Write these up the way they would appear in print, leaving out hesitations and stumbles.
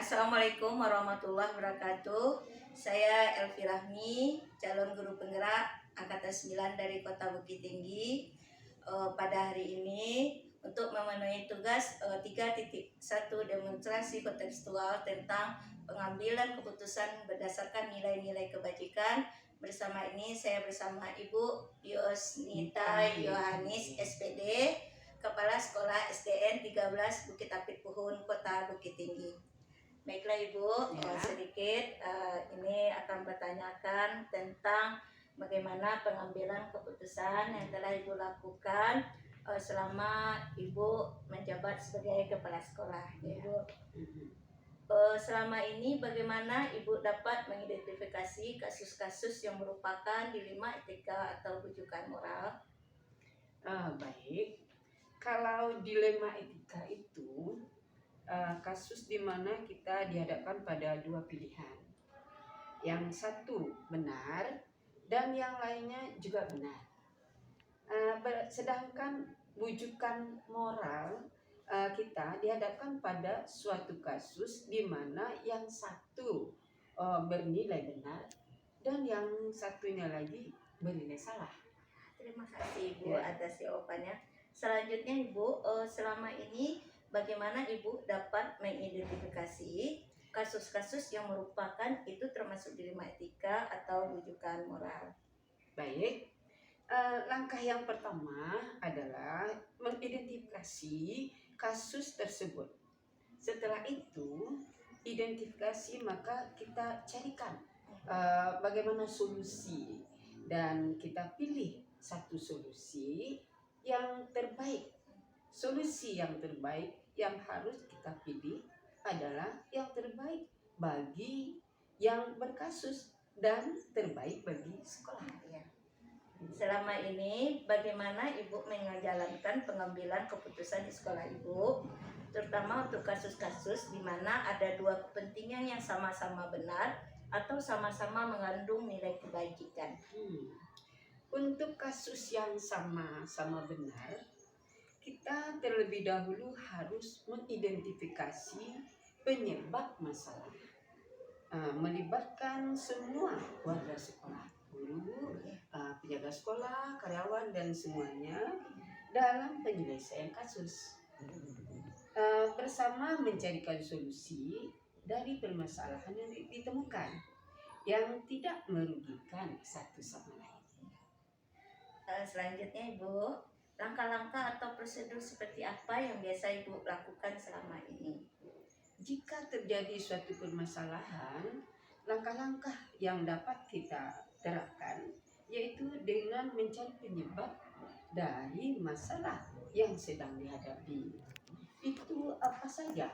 Assalamualaikum warahmatullahi wabarakatuh. Saya Elvi Rahmi, calon guru penggerak angkatan 9 dari Kota Bukit Tinggi. Pada hari ini untuk memenuhi tugas 3.1 demonstrasi kontekstual tentang pengambilan keputusan berdasarkan nilai-nilai kebajikan. Bersama ini saya bersama Ibu Yosnita Yohanis SPD, Kepala Sekolah SDN 13 Bukit Apit Puhun, Kota Bukit Tinggi. Baiklah Ibu, sedikit ini akan bertanyakan tentang bagaimana pengambilan keputusan yang telah Ibu lakukan selama Ibu menjabat sebagai kepala sekolah. Ibu, selama ini bagaimana Ibu dapat mengidentifikasi kasus-kasus yang merupakan dilema etika atau rujukan moral? Baik, kalau dilema etika itu kasus di mana kita dihadapkan pada dua pilihan. Yang satu benar dan yang lainnya juga benar. Sedangkan rujukan moral kita dihadapkan pada suatu kasus di mana yang satu bernilai benar dan yang satunya lagi bernilai salah. Terima kasih Ibu atas jawabannya. Selanjutnya Ibu, selama ini bagaimana Ibu dapat mengidentifikasi kasus-kasus yang merupakan itu termasuk dilema etika atau rujukan moral? Baik, langkah yang pertama adalah mengidentifikasi kasus tersebut. Setelah itu, identifikasi maka kita carikan bagaimana solusi dan kita pilih satu solusi yang terbaik. Solusi yang terbaik yang harus kita pilih adalah yang terbaik bagi yang berkasus dan terbaik bagi sekolah. Selama ini bagaimana Ibu menjalankan pengambilan keputusan di sekolah Ibu, terutama untuk kasus-kasus di mana ada dua kepentingan yang sama-sama benar atau sama-sama mengandung nilai kebajikan? Untuk kasus yang sama-sama benar, kita terlebih dahulu harus mengidentifikasi penyebab masalah, melibatkan semua warga sekolah, guru, penjaga sekolah, karyawan dan semuanya dalam penyelesaian kasus, bersama mencarikan solusi dari permasalahan yang ditemukan yang tidak merugikan satu sama lain. Selanjutnya Ibu, langkah-langkah atau prosedur seperti apa yang biasa Ibu lakukan selama ini? Jika terjadi suatu permasalahan, langkah-langkah yang dapat kita terapkan yaitu dengan mencari penyebab dari masalah yang sedang dihadapi. Itu apa saja?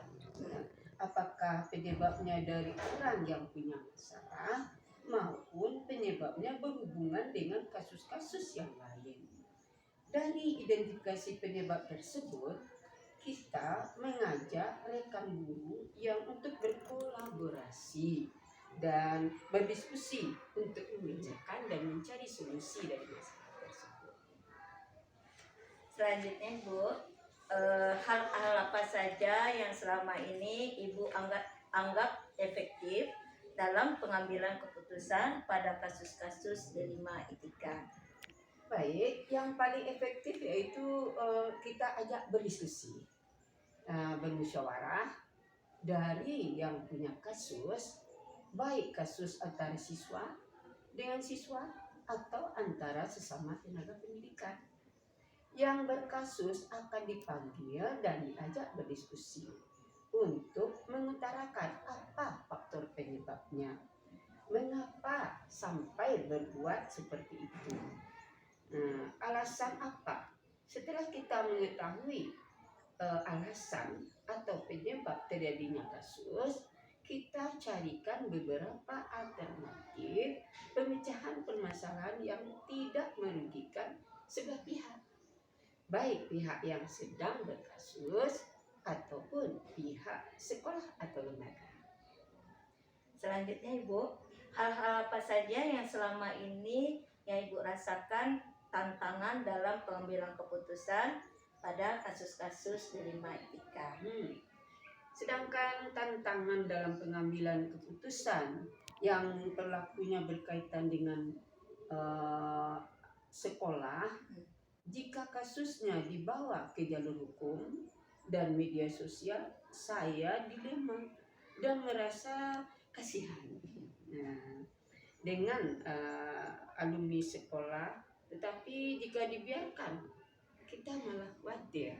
Apakah penyebabnya dari orang yang punya masalah maupun penyebabnya berhubungan dengan kasus-kasus yang lain. Dari identifikasi penyebab tersebut, kita mengajak rekan guru yang untuk berkolaborasi dan berdiskusi untuk memecahkan dan mencari solusi dari masalah tersebut. Selanjutnya Ibu, hal-hal apa saja yang selama ini Ibu anggap efektif dalam pengambilan keputusan pada kasus-kasus dilema etika? Baik, yang paling efektif yaitu kita ajak berdiskusi, bermusyawarah dari yang punya kasus, baik kasus antara siswa dengan siswa atau antara sesama tenaga pendidikan. Yang berkasus akan dipanggil dan diajak berdiskusi untuk mengutarakan apa faktor penyebabnya, mengapa sampai berbuat seperti itu, alasan apa. Setelah kita mengetahui alasan atau penyebab terjadinya kasus, kita carikan beberapa alternatif pemecahan permasalahan yang tidak merugikan sebelah pihak, baik pihak yang sedang berkasus ataupun pihak sekolah atau lembaga. Selanjutnya Ibu, hal-hal apa saja yang selama ini yang Ibu rasakan tantangan dalam pengambilan keputusan pada kasus-kasus dilema etika? Sedangkan tantangan dalam pengambilan keputusan yang berlakunya berkaitan dengan eh, sekolah, jika kasusnya dibawa ke jalur hukum dan media sosial, saya dilema dan merasa kasihan. Nah, dengan alumni sekolah, tetapi jika dibiarkan, kita malah khawatir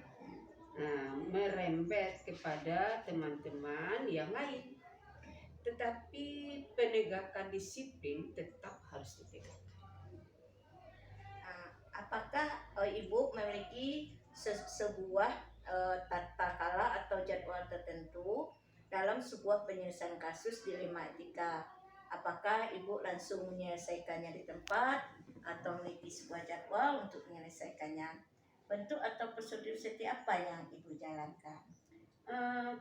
merembet kepada teman-teman yang lain. Tetapi penegakan disiplin tetap harus ditegakkan. Apakah Ibu memiliki sebuah tata kala atau jadwal tertentu dalam sebuah penyelesaian kasus dilema etika? Apakah Ibu langsung menyelesaikannya di tempat atau memiliki sebuah jadwal untuk menyelesaikannya? Bentuk atau prosedur seperti apa yang Ibu jalankan?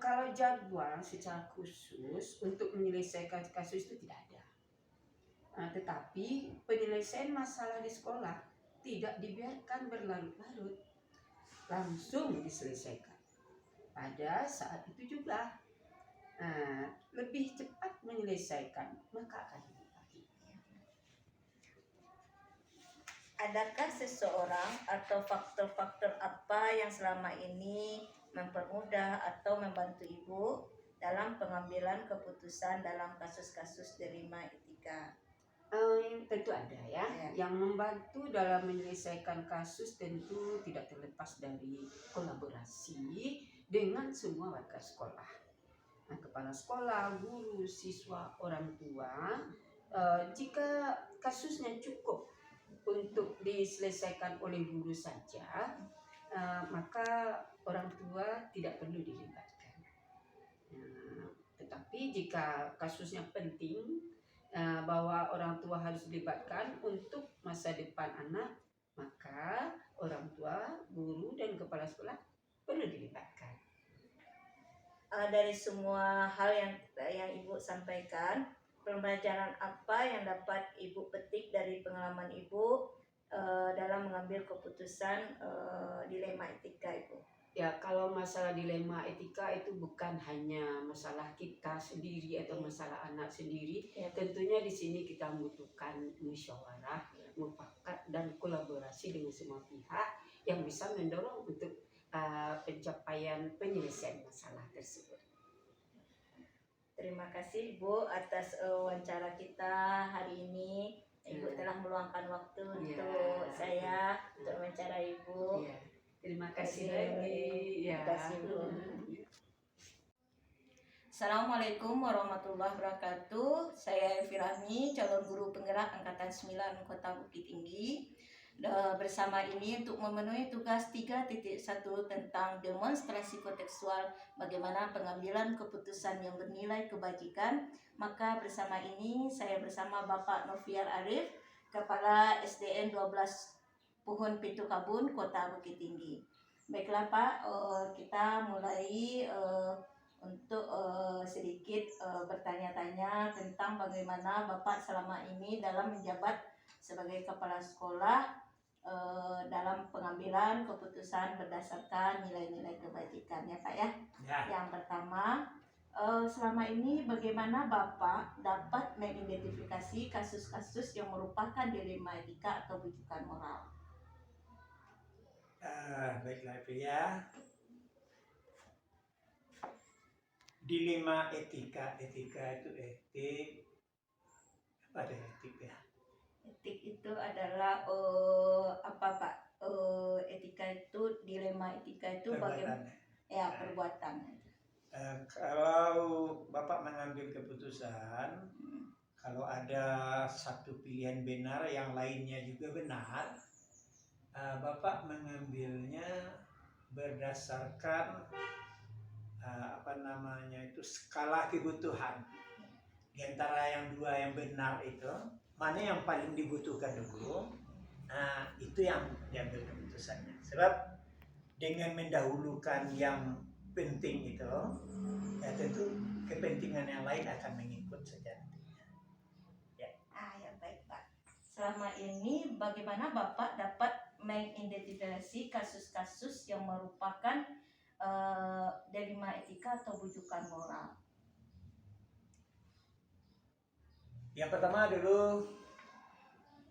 Kalau jadwal secara khusus untuk menyelesaikan kasus itu tidak ada. Tetapi penyelesaian masalah di sekolah tidak dibiarkan berlarut-larut, langsung diselesaikan pada saat itu juga. Lebih cepat menyelesaikan maka akan lebih baik. Adakah seseorang atau faktor-faktor apa yang selama ini mempermudah atau membantu Ibu dalam pengambilan keputusan dalam kasus-kasus dilema etika? Tentu ada ya. Yang membantu dalam menyelesaikan kasus tentu tidak terlepas dari kolaborasi dengan semua warga sekolah. Kepala sekolah, guru, siswa, orang tua. Jika kasusnya cukup untuk diselesaikan oleh guru saja, maka orang tua tidak perlu dilibatkan. Tetapi jika kasusnya penting, bahwa orang tua harus dilibatkan untuk masa depan anak, maka orang tua, guru, dan kepala sekolah perlu dilibatkan. Dari semua hal yang Ibu sampaikan, pembelajaran apa yang dapat Ibu petik dari pengalaman Ibu dalam mengambil keputusan dilema etika Ibu? Ya, kalau masalah dilema etika itu bukan hanya masalah kita sendiri atau masalah anak sendiri. Tentunya di sini kita membutuhkan musyawarah, mufakat, dan kolaborasi dengan semua pihak yang bisa mendorong untuk pencapaian penyelesaian masalah tersebut. Terima kasih Ibu atas wawancara kita hari ini. Ibu telah meluangkan waktu untuk saya untuk wawancara Ibu. Terima kasih lagi. Terima kasih Bu. Assalamualaikum warahmatullahi wabarakatuh. Saya Elvi Rahmi, calon guru penggerak Angkatan 9 Kota Bukit Tinggi. Bersama ini untuk memenuhi tugas 3.1 tentang demonstrasi kontekstual bagaimana pengambilan keputusan yang bernilai kebajikan. Maka bersama ini saya bersama Bapak Noviar Arif, Kepala SDN 12 Puhun Pintu Kabun, Kota Bukit Tinggi. Baiklah Pak, kita mulai untuk sedikit bertanya-tanya tentang bagaimana Bapak selama ini dalam menjabat sebagai kepala sekolah dalam pengambilan keputusan berdasarkan nilai-nilai kebajikan ya Pak ya. Yang pertama, selama ini bagaimana Bapak dapat mengidentifikasi kasus-kasus yang merupakan dilema etika atau bujukan moral? Baiklah ya. Dilema etika itu etik apa ada etik ya? Etik itu adalah apa Pak? Etika itu, dilema etika itu bagaimana? Ya, perbuatan. Kalau Bapak mengambil keputusan, kalau ada satu pilihan benar, yang lainnya juga benar, Bapak mengambilnya berdasarkan skala kebutuhan. Di antara yang dua yang benar itu, mana yang paling dibutuhkan dulu, itu yang diambil keputusannya. Sebab dengan mendahulukan yang penting itu, ya tentu kepentingan yang lain akan mengikut saja. Ya, baik Pak. Selama ini bagaimana Bapak dapat mengidentifikasi kasus-kasus yang merupakan delima etika atau bujukan moral? Yang pertama dulu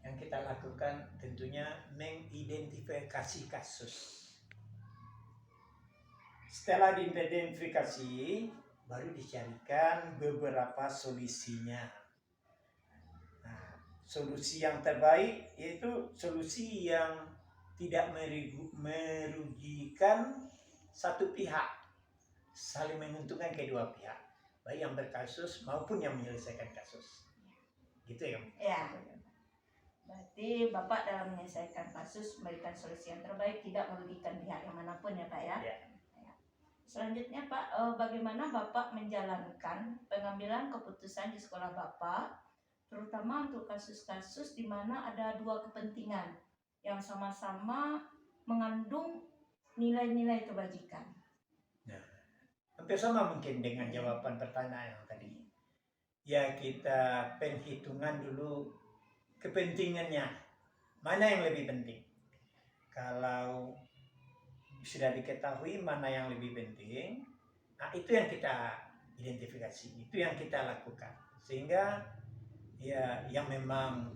yang kita lakukan tentunya mengidentifikasi kasus. Setelah diidentifikasi, baru dicarikan beberapa solusinya. Nah, solusi yang terbaik yaitu solusi yang tidak merugikan satu pihak, saling menguntungkan kedua pihak, baik yang berkasus maupun yang menyelesaikan kasus. Gitu ya. Ya. Berarti Bapak dalam menyelesaikan kasus memberikan solusi yang terbaik, tidak merugikan pihak yang manapun ya Pak ya. Ya. Selanjutnya Pak, bagaimana Bapak menjalankan pengambilan keputusan di sekolah Bapak, terutama untuk kasus-kasus di mana ada dua kepentingan yang sama-sama mengandung nilai-nilai kebajikan? Hampir sama mungkin dengan jawaban pertanyaan yang tadi. Ya, kita penghitungan dulu kepentingannya. Mana yang lebih penting? Kalau sudah diketahui mana yang lebih penting, nah itu yang kita identifikasi, itu yang kita lakukan. Sehingga ya yang memang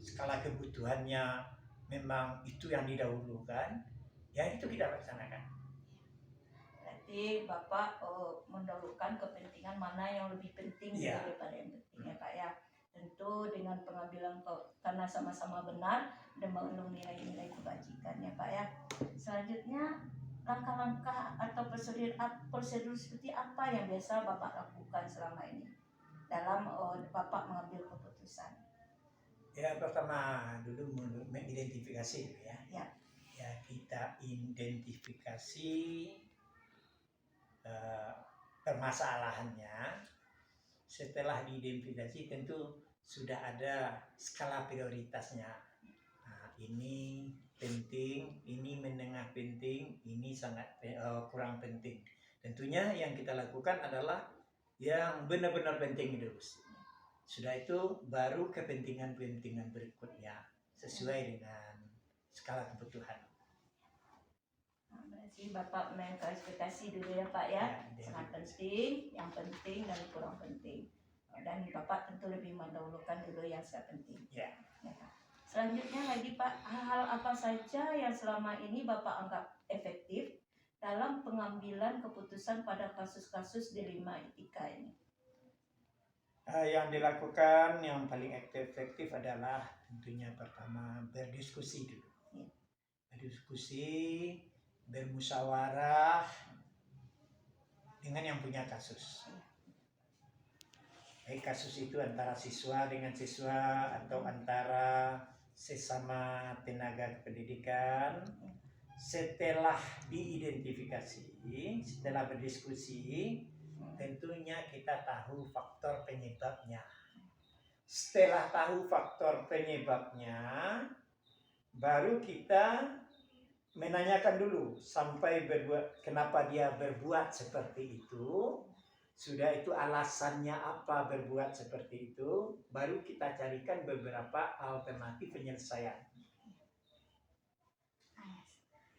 skala kebutuhannya memang itu yang didahulukan, ya itu kita laksanakan. Berarti Bapak mendahulukan kepentingan mana yang lebih penting daripada yang penting ya Pak ya. Tentu dengan pengambilan karena sama-sama benar dan mengandung nilai-nilai kebajikan ya Pak ya. Selanjutnya langkah-langkah atau prosedur seperti apa yang biasa Bapak lakukan selama ini dalam Bapak mengambil keputusan? Ya, pertama dulu mengidentifikasi ya. Ya, kita identifikasi permasalahannya. Setelah diidentifikasi tentu sudah ada skala prioritasnya. Nah, ini penting, ini menengah penting, ini sangat kurang penting. Tentunya yang kita lakukan adalah yang benar-benar penting dulu. Sudah itu baru kepentingan-kepentingan berikutnya sesuai dengan skala kebutuhan. Nah, berarti Bapak mengklasifikasi dulu ya Pak ya, sangat penting, yang penting dan kurang penting. Dan Bapak tentu lebih mendahulukan dulu yang sangat penting. Ya. Selanjutnya lagi Pak, hal apa saja yang selama ini Bapak anggap efektif dalam pengambilan keputusan pada kasus-kasus delima etika ini? Yang dilakukan yang paling efektif adalah tentunya pertama berdiskusi dulu. Berdiskusi, bermusyawarah dengan yang punya kasus. Baik kasus itu antara siswa dengan siswa atau antara sesama tenaga pendidikan. Setelah diidentifikasi, setelah berdiskusi, tentunya kita tahu faktor penyebabnya. Setelah tahu faktor penyebabnya, baru kita menanyakan dulu sampai kenapa dia berbuat seperti itu. Sudah itu alasannya apa berbuat seperti itu, baru kita carikan beberapa alternatif penyelesaian.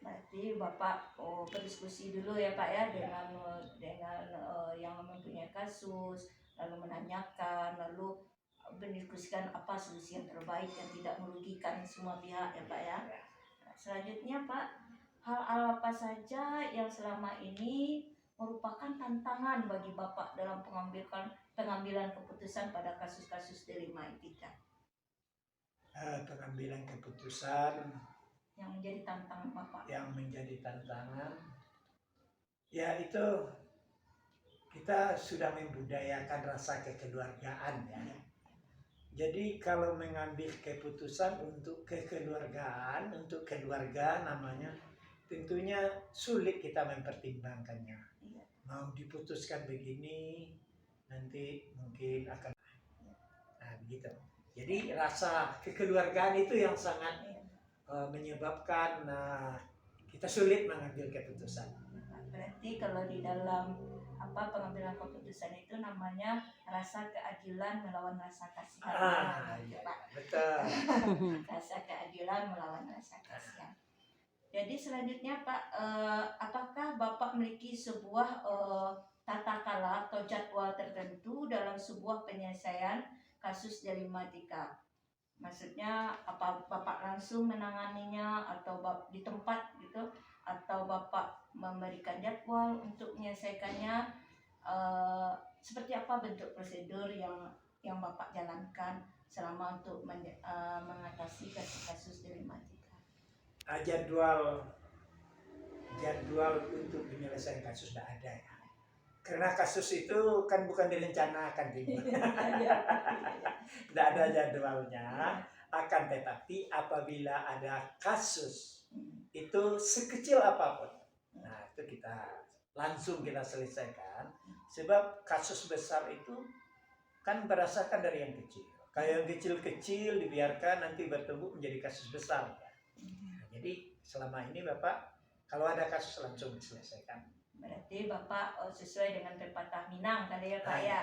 Berarti Bapak berdiskusi dulu ya Pak ya dengan yang mempunyai kasus, lalu menanyakan, lalu berdiskusikan apa solusi yang terbaik yang tidak merugikan semua pihak ya Pak ya. Selanjutnya Pak, hal-hal apa saja yang selama ini merupakan tantangan bagi Bapak dalam pengambilan keputusan pada kasus-kasus delima etika? Pengambilan keputusan yang menjadi tantangan Bapak. Yang menjadi tantangan, ya itu kita sudah membudayakan rasa kekeluargaan ya. Jadi kalau mengambil keputusan untuk kekeluargaan, untuk keluarga namanya, tentunya sulit kita mempertimbangkannya. Mau diputuskan begini, nanti mungkin akan, nah begitu. Jadi rasa kekeluargaan itu yang sangat menyebabkan kita sulit mengambil keputusan. Berarti kalau di dalam pengambilan keputusan itu namanya rasa keadilan melawan rasa kasihan. Iya, betul. Rasa keadilan melawan rasa kasihan. Jadi selanjutnya Pak, apakah Bapak memiliki sebuah tata kala atau jadwal tertentu dalam sebuah penyelesaian kasus dilematika? Maksudnya apa Bapak langsung menanganinya atau di tempat gitu, atau Bapak memberikan jadwal untuk menyelesaikannya? Seperti apa bentuk prosedur yang Bapak jalankan selama untuk mengatasi kasus-kasus dilematika? Jadwal untuk penyelesaian kasus tidak ada ya. Karena kasus itu kan bukan direncanakan, tidak ada jadwalnya. Akan tetapi apabila ada kasus itu sekecil apapun, nah itu langsung kita selesaikan. Sebab kasus besar itu kan berdasarkan dari yang kecil. Kayak yang kecil-kecil dibiarkan nanti bertumbuh menjadi kasus besar. Nah, jadi selama ini Bapak kalau ada kasus langsung diselesaikan. Berarti Bapak sesuai dengan pepatah Minang tadi ya Pak ya.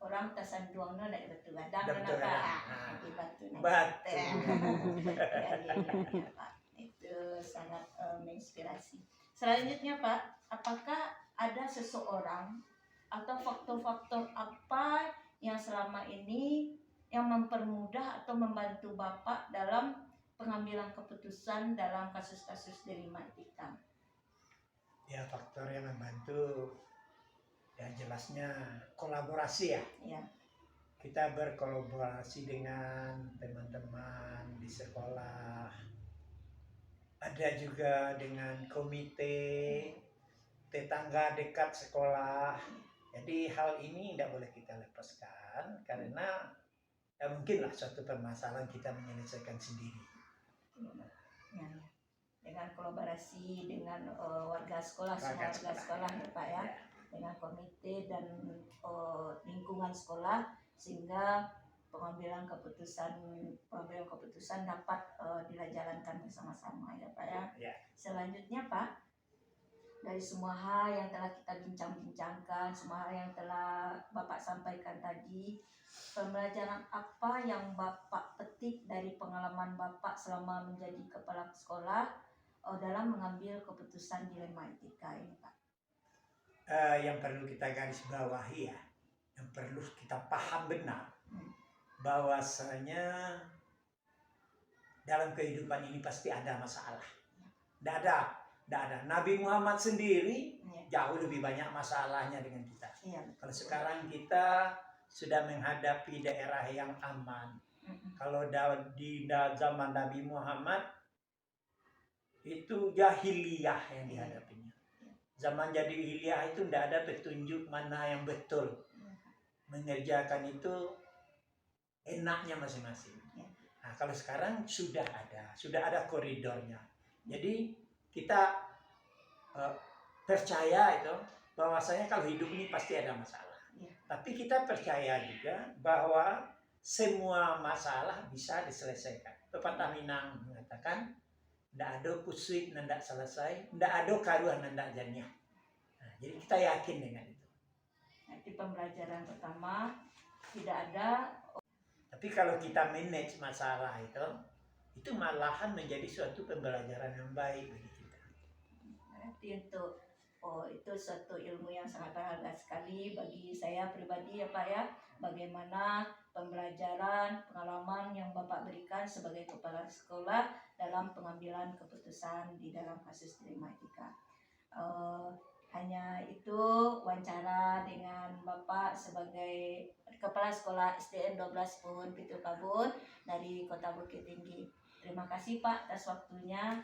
Orang tasanduangnya dari batu gadang dan apa? Di batu. Ya, Pak. Itu sangat menginspirasi. Selanjutnya Pak, apakah ada seseorang atau faktor-faktor apa yang selama ini yang mempermudah atau membantu Bapak dalam pengambilan keputusan dalam kasus-kasus dilematika? Ya, faktor yang membantu ya jelasnya kolaborasi ya. Ya. Kita berkolaborasi dengan teman-teman di sekolah. Ada juga dengan komite tetangga dekat sekolah. Jadi hal ini tidak boleh kita lepaskan karena ya mungkinlah suatu permasalahan kita menyelesaikan sendiri. Ya. Dengan kolaborasi dengan warga sekolah ya Pak ya, dengan komite dan lingkungan sekolah sehingga pengambilan keputusan dapat dijalankan bersama-sama ya Pak ya. Selanjutnya Pak, dari semua hal yang telah kita bincang-bincangkan, semua hal yang telah Bapak sampaikan tadi, pembelajaran apa yang Bapak petik dari pengalaman Bapak selama menjadi kepala sekolah dalam mengambil keputusan dilematika ini Pak? Yang perlu kita garis bawahi ya, yang perlu kita paham benar bahwasanya dalam kehidupan ini pasti ada masalah. Tidak ada. Nabi Muhammad sendiri jauh lebih banyak masalahnya dengan kita. Kalau sekarang kita sudah menghadapi daerah yang aman. Kalau di zaman Nabi Muhammad itu jahiliyah yang dihadapinya. Zaman jahiliyah itu tidak ada petunjuk mana yang betul. Mengerjakan itu enaknya masing-masing. Nah, kalau sekarang sudah ada koridornya. Jadi kita percaya itu bahwasanya kalau hidup ini pasti ada masalah. Tapi kita percaya juga bahwa semua masalah bisa diselesaikan. Pepatah Minang mengatakan, tidak ada kusik nandak selesai, tidak ada karuah nandak janya. Nah, jadi kita yakin dengan itu. Nanti pembelajaran pertama tidak ada. Tapi kalau kita manage masalah itu malahan menjadi suatu pembelajaran yang baik bagi kita. Nanti itu suatu ilmu yang sangat berharga sekali bagi saya pribadi ya Pak ya. Bagaimana pembelajaran, pengalaman yang Bapak berikan sebagai kepala sekolah dalam pengambilan keputusan di dalam kasus dilematika. Hanya itu wawancara dengan Bapak sebagai Kepala Sekolah SDN 12 Puhun Pitu Kabun dari Kota Bukit Tinggi. Terima kasih Pak atas waktunya.